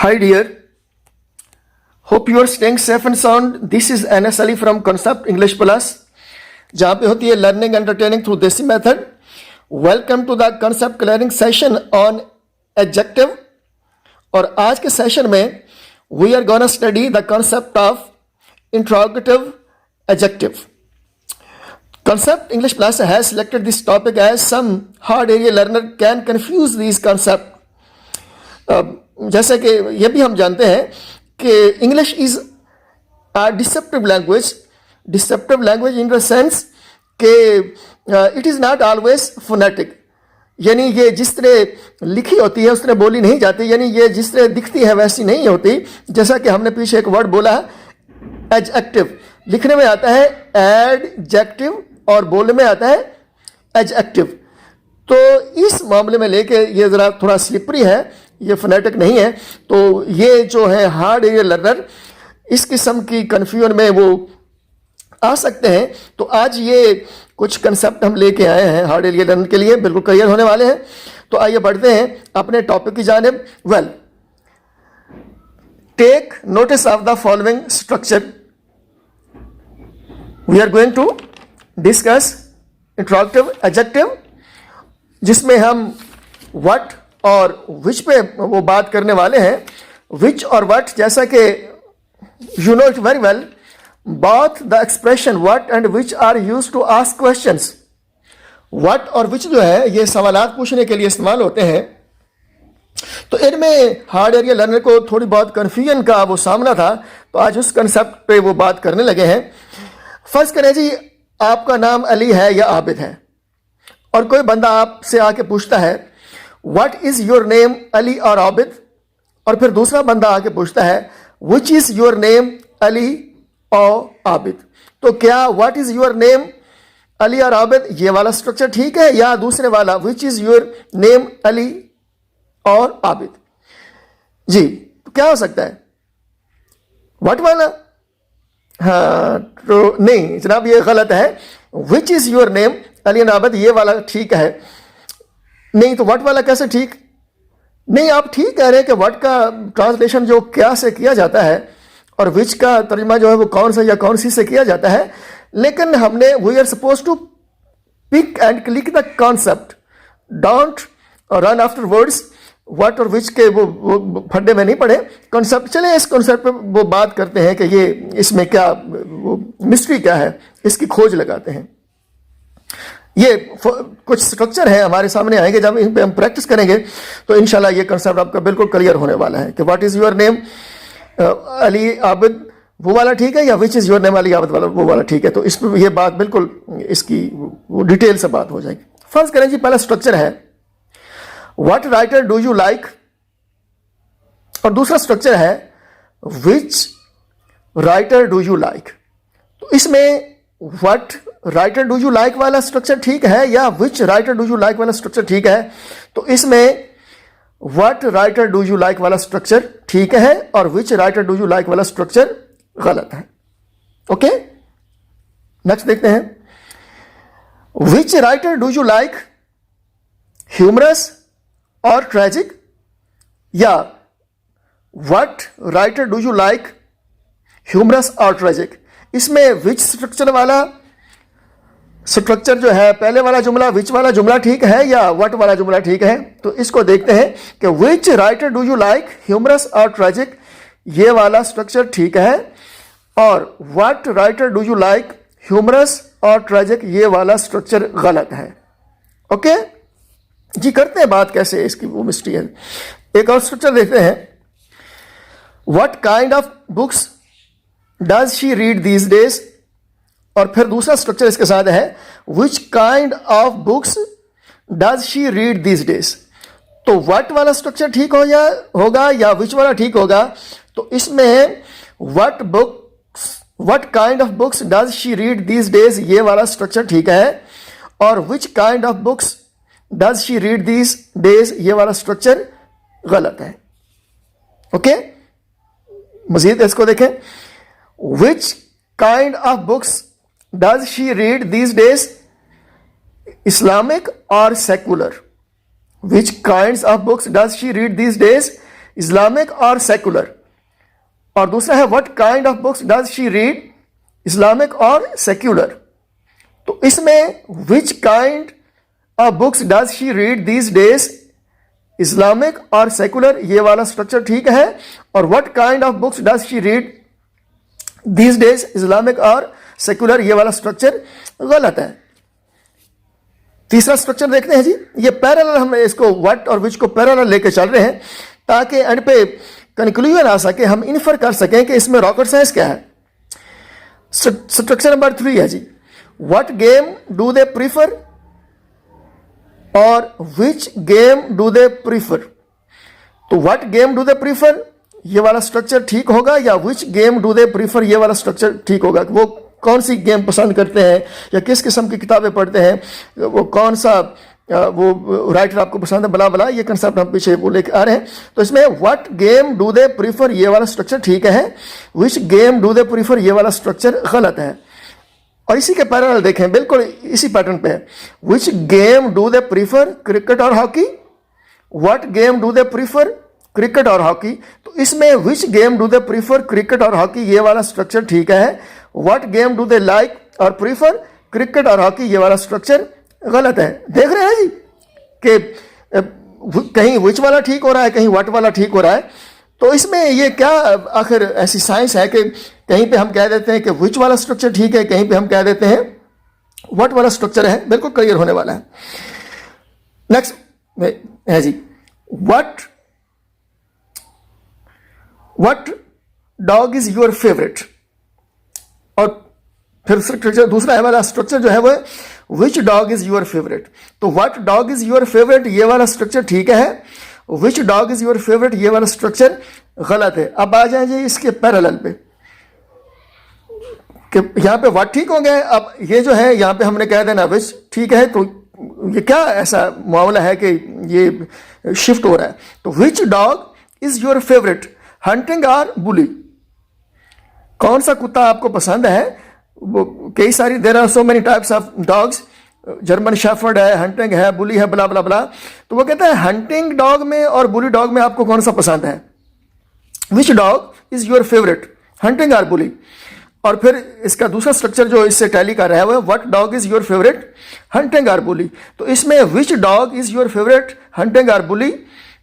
Hi dear, hope you are staying safe and sound. This is NS Ali from Concept English Plus, जहाँ पे होती है learning entertaining through desi method. Welcome to the concept clearing session on adjective. और आज के सेशन में we are gonna study the concept of interrogative adjective. Concept English Plus has selected this topic as some hard area learner can confuse these concept. जैसे कि ये भी हम जानते हैं कि English is a deceptive language in the sense कि it is not always phonetic. यानी ये जिस तरह लिखी होती है उस तरह बोली नहीं जाती, यानी ये जिस तरह दिखती है वैसी नहीं होती. जैसा कि हमने पीछे एक वर्ड बोला है एडजेक्टिव, लिखने में आता है एडजेक्टिव और बोलने में आता है एडजेक्टिव. तो इस मामले में लेके ये ज़रा थोड़ा स्लिपरी है, ये फोनेटिक नहीं है. तो ये जो है हार्ड एरिया लर्नर इस किस्म की कन्फ्यूजन में वो आ सकते हैं. तो आज ये कुछ कंसेप्ट हम लेके आए हैं हार्ड एरिया लर्नर के लिए, बिल्कुल क्लियर होने वाले हैं. तो आइए बढ़ते हैं अपने टॉपिक की जानिब. Well, take notice of the following structure. We are going to discuss interrogative adjective, जिसमें हम व्हाट और विच पे वो बात करने वाले हैं. विच और व्हाट, जैसा कि you know it very well, both the expression what and which are used to ask questions. What और विच जो है ये सवालात पूछने के लिए इस्तेमाल होते हैं. तो इनमें हार्ड एरिया लर्नर को थोड़ी बहुत कन्फ्यूजन का वो सामना था, तो आज उस कंसेप्ट पे वो बात करने लगे हैं. फर्ज करें जी आपका नाम अली है या आबिद है, और कोई बंदा आपसे आके पूछता है what is your name Ali और आबिद, और फिर दूसरा बंदा आके पूछता है विच इज योर नेम अली और आबिद. तो क्या what is your name Ali और आबिद ये वाला स्ट्रक्चर ठीक है, या दूसरे वाला विच इज योर नेम अली और आबिद? जी, तो क्या हो सकता है? व्हाट वाला? हाँ, तो नहीं जनाब, ये गलत है. विच इज योर नेम अली और आबिद ये वाला ठीक है. नहीं, तो व्हाट वाला कैसे ठीक? नहीं, आप ठीक कह रहे हैं कि व्हाट का ट्रांसलेशन जो क्या से किया जाता है और विच का तर्जुमा जो है वो कौन सा या कौन सी से किया जाता है. लेकिन हमने we are suppose to pick and click the concept, don't run after words. What और विच के वो फड्डे में नहीं पड़े. कॉन्सेप्ट, चले इस कॉन्सेप्ट पे वो बात करते हैं कि ये इसमें क्या मिस्ट्री क्या है, इसकी खोज लगाते हैं. ये कुछ स्ट्रक्चर है हमारे सामने आएंगे, जब इन पे हम प्रैक्टिस करेंगे तो इंशाल्लाह ये कंसेप्ट आपका बिल्कुल क्लियर होने वाला है कि what is your name Ali Abid वो वाला ठीक है, या विच is your name Ali Abid वाला वो वाला ठीक है. तो इस पर ये बात बिल्कुल इसकी डिटेल से बात हो जाएगी. फर्ज करें जी पहला स्ट्रक्चर है what writer do you like, और दूसरा स्ट्रक्चर है which writer do you like. तो इसमें what writer do you like वाला स्ट्रक्चर ठीक है या which writer do you like वाला स्ट्रक्चर ठीक है? तो इसमें what writer do you like वाला स्ट्रक्चर ठीक है और which writer do you like वाला स्ट्रक्चर गलत है. ओके, नेक्स्ट देखते हैं. Which writer do you like, humorous और ट्रेजिक, या what writer do you like humorous और ट्रेजिक. इसमें विच स्ट्रक्चर वाला स्ट्रक्चर जो है, पहले वाला जुमला विच वाला जुमला ठीक है या व्हाट वाला जुमला ठीक है? तो इसको देखते हैं कि which writer do you like humorous और ट्रेजिक ये वाला स्ट्रक्चर ठीक है, और what writer do you like humorous और ट्रेजिक ये वाला स्ट्रक्चर गलत है. ओके जी, करते हैं बात कैसे इसकी, वो मिस्ट्री है. एक और स्ट्रक्चर देखते हैं. What kind of books does she read these days, और फिर दूसरा स्ट्रक्चर इसके साथ है विच kind of books does she read these days. तो व्हाट वाला स्ट्रक्चर ठीक होगा या विच वाला ठीक होगा? तो इसमें what kind of books does she read these days ये वाला स्ट्रक्चर ठीक है, और विच kind of books does she read these days ये वाला स्ट्रक्चर गलत है. ओके, मजीद इसको देखें. Which kind of books does she read these days, Islamic और secular. Which kind of books does she read these days, Islamic और सेकुलर, और दूसरा है what kind of books does she read, Islamic और सेक्युलर। तो इसमें which kind of books does she read these days, Islamic और secular, ये वाला स्ट्रक्चर ठीक है, और what kind of books does she read these days, Islamic और सेकुलर, ये वाला स्ट्रक्चर गलत है। तीसरा स्ट्रक्चर देखते हैं जी, ये पैरेलल, हम इसको व्हाट और विच को पैरेलल लेके चल रहे हैं ताकि एंड पे कंक्लूजन आ सके, हम इन्फर कर सकें कि इसमें रॉकेट साइंस क्या है। स्ट्रक्चर नंबर 3 है जी, what game do they prefer और which game do they prefer. तो what game do they prefer ये वाला स्ट्रक्चर ठीक होगा, या which game do they prefer ये वाला स्ट्रक्चर ठीक होगा। वो कौन सी गेम पसंद करते हैं या किस किस्म की किताबें पढ़ते हैं, वो कौन सा वो राइटर आपको पसंद है, बला बला, ये कंसेप्ट हम पीछे वो लेकर आ रहे हैं। तो इसमें what game do they prefer ये वाला स्ट्रक्चर ठीक है, which game do they prefer ये वाला स्ट्रक्चर गलत है। और इसी के पैरेलल देखें, बिल्कुल इसी पैटर्न पे है, which game do they prefer cricket और hockey, what game do they prefer cricket और हॉकी। तो इसमें which game do they prefer cricket और हॉकी ये वाला स्ट्रक्चर ठीक है, what game do they like और प्रीफर क्रिकेट और हॉकी ये वाला स्ट्रक्चर गलत है। देख रहे हैं जी कि कहीं विच वाला ठीक हो रहा है, कहीं व्हाट वाला ठीक हो रहा है। तो इसमें ये क्या आखिर ऐसी साइंस है कि कहीं पे हम कह देते हैं कि विच वाला स्ट्रक्चर ठीक है, कहीं पे हम कह देते हैं व्हाट वाला स्ट्रक्चर है। बिल्कुल क्लियर होने वाला है। नेक्स्ट है जी, what dog is your favourite, और फिर स्ट्रक्चर दूसरा है वाला स्ट्रक्चर जो है वो विच डॉग इज योर फेवरेट। तो what dog is your favourite ये वाला स्ट्रक्चर ठीक है, which dog is your favourite ये वाला स्ट्रक्चर गलत है। अब आ जाए जी इसके पैरेलल पे कि यहां पे व्हाट ठीक हो गए, अब ये जो है यहां पे हमने कह देना विच ठीक है। तो ये क्या ऐसा मामला है कि ये शिफ्ट हो रहा है। तो which dog is your favourite, hunting और बुली, कौन सा कुत्ता आपको पसंद है। वो कई सारी, there are so many types of dogs, German shepherd है, हंटिंग है, बुली है, बला बला बला। तो वो कहते हैं हंटिंग डॉग में और बुली डॉग में आपको कौन सा पसंद है, which dog is your favourite, hunting और बुली। और फिर इसका दूसरा स्ट्रक्चर जो इससे टैली कर रहा है वो what dog is your favourite, hunting और बुली। तो इसमें which dog is your favourite, hunting और बुली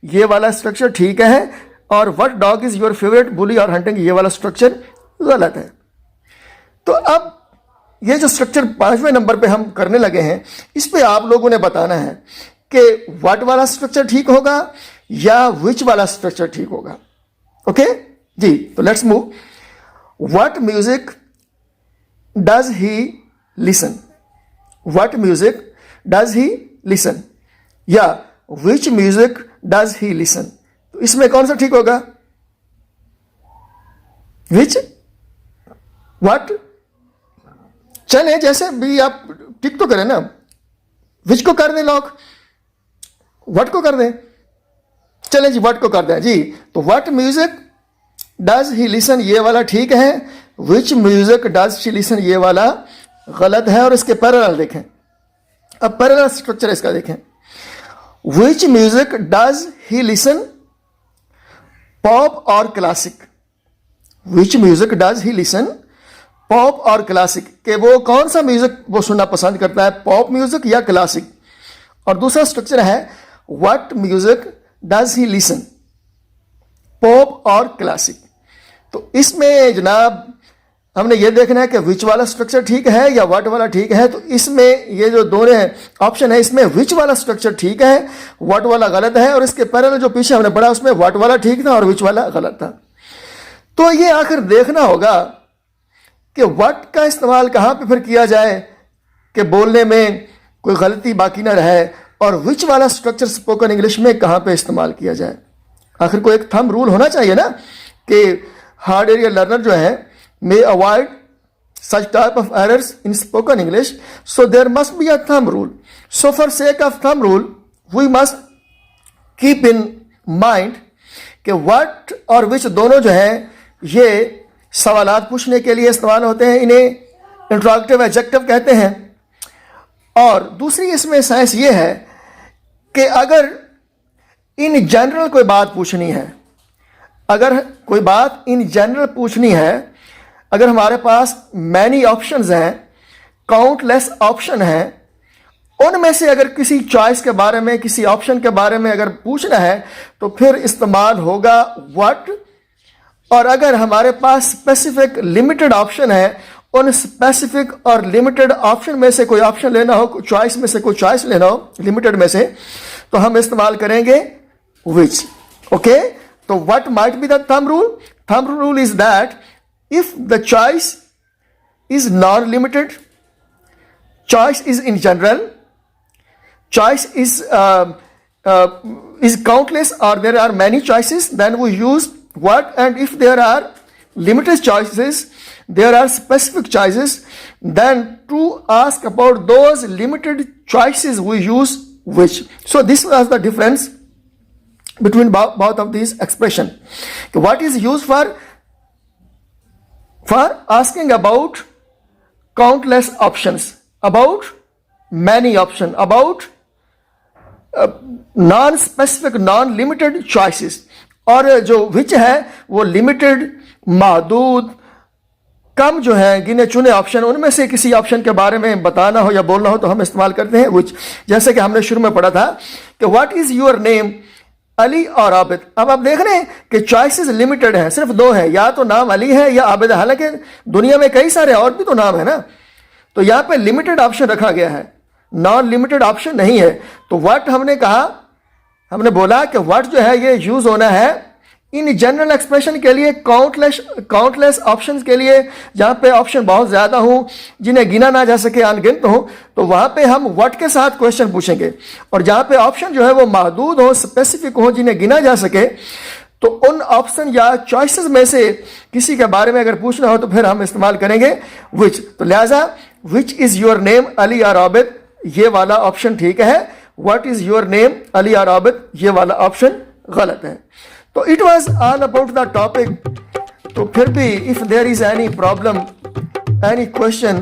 ये वाला स्ट्रक्चर ठीक है, और what dog is your favourite, bully और हंटिंग ये वाला स्ट्रक्चर गलत है। तो अब ये जो स्ट्रक्चर 5वें नंबर पे हम करने लगे हैं, इस पे आप लोगों ने बताना है कि व्हाट वाला स्ट्रक्चर ठीक होगा या विच वाला स्ट्रक्चर ठीक होगा। ओके जी, तो let's move. What music does he listen, what music does he listen, या विच म्यूजिक डज ही लिसन। तो इसमें कौन सा ठीक होगा, विच, व्हाट। चले जैसे भी आप टिक तो करें ना, विच को कर दें लॉक, व्हाट को कर दें, चलें जी व्हाट को कर दें जी। तो what music does he listen ये वाला ठीक है, विच म्यूजिक डज शी लिसन ये वाला गलत है। और इसके पैरेलल देखें, अब पैरेलल स्ट्रक्चर इसका देखें, which music does he listen, pop और classic, which music does he listen, pop और क्लासिक, कि वो कौन सा म्यूजिक वो सुनना पसंद करता है, पॉप म्यूजिक या क्लासिक। और दूसरा स्ट्रक्चर है what music does he listen, pop और क्लासिक। तो इसमें जनाब हमने ये देखना है कि विच वाला स्ट्रक्चर ठीक है या व्हाट वाला ठीक है। तो इसमें ये जो दोनों ऑप्शन है इसमें विच वाला स्ट्रक्चर ठीक है, व्हाट वाला गलत है। और इसके पैरेलल जो पीछे हमने पढ़ा उसमें व्हाट वाला ठीक था और विच वाला गलत था। तो ये आखिर देखना होगा कि व्हाट का इस्तेमाल कहाँ पे फिर किया जाए कि बोलने में कोई गलती बाकी ना रहे, और विच वाला स्ट्रक्चर स्पोकन इंग्लिश में कहाँ पे इस्तेमाल किया जाए। आखिर कोई एक थंब रूल होना चाहिए ना कि हार्ड एरिया लर्नर जो है may avoid such type of errors in spoken English, so there must be a thumb rule. So for sake of thumb rule we must keep in mind कि what और which दोनों जो है ये सवालात पूछने के लिए इस्तेमाल होते हैं, इन्हें इंट्रोगेटिव एडजेक्टिव कहते हैं। और दूसरी इसमें साइंस ये है कि अगर इन जनरल कोई बात पूछनी है अगर कोई बात इन जनरल पूछनी है, अगर हमारे पास मैनी ऑप्शंस हैं, काउंटलेस ऑप्शन हैं, उनमें से अगर किसी चॉइस के बारे में, किसी ऑप्शन के बारे में अगर पूछना है तो फिर इस्तेमाल होगा व्हाट। और अगर हमारे पास स्पेसिफिक लिमिटेड ऑप्शन है, उन स्पेसिफिक और लिमिटेड ऑप्शन में से कोई ऑप्शन लेना हो, चॉइस में से कोई चॉइस लेना हो लिमिटेड में से, तो हम इस्तेमाल करेंगे विच। ओके, तो what might be the thumb rule? Thumb rule is that if the choice is non limited, choice is in general, choice is countless or there are many choices, then we use what. And if there are limited choices, there are specific choices, then to ask about those limited choices we use which. So this was the difference between both of these expression. What is used for asking about countless options, about many options, about non specific non limited choices, और जो विच है वो limited, महदूद, कम जो है गिने चुने option, उनमें से किसी ऑप्शन के बारे में बताना हो या बोलना हो तो हम इस्तेमाल करते हैं विच। जैसे कि हमने शुरू में पढ़ा था कि what is your name, Ali और आबिद। अब आप देख रहे हैं कि चॉइसेस लिमिटेड हैं, सिर्फ दो हैं, या तो नाम अली है या आबिद है। हालांकि दुनिया में कई सारे और भी तो नाम है ना, तो यहां पे लिमिटेड ऑप्शन रखा गया है, नॉन लिमिटेड ऑप्शन नहीं है। तो व्हाट हमने कहा, हमने बोला कि व्हाट जो है ये यूज होना है इन जनरल एक्सप्रेशन के लिए, काउंटलेस ऑप्शंस के लिए, जहां पे ऑप्शन बहुत ज्यादा हो, जिन्हें गिना ना जा सके, अनगिनत हो, तो वहां पे हम व्हाट के साथ क्वेश्चन पूछेंगे। और जहां पे ऑप्शन जो है वो महदूद हो, स्पेसिफिक हो, जिन्हें गिना जा सके, तो उन ऑप्शन या चॉइसेस में से किसी के बारे में अगर पूछना हो तो फिर हम इस्तेमाल करेंगे विच। तो लिहाजा which is your name Ali और आबिद, ये वाला ऑप्शन ठीक है। What is your name Ali और आबिद, ये वाला ऑप्शन गलत है। तो it was all about the topic. तो फिर भी if there is any problem, any question,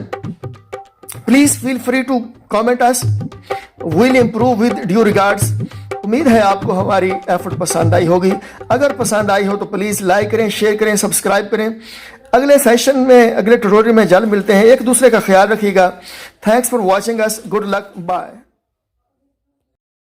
please feel free to comment us, will improve with due regards. उम्मीद है आपको हमारी एफर्ट पसंद आई होगी। अगर पसंद आई हो तो प्लीज लाइक करें, शेयर करें, सब्सक्राइब करें। अगले सेशन में, अगले ट्यूटोरियल में जल्द मिलते हैं। एक दूसरे का ख्याल रखिएगा। Thanks for watching us, good luck, bye.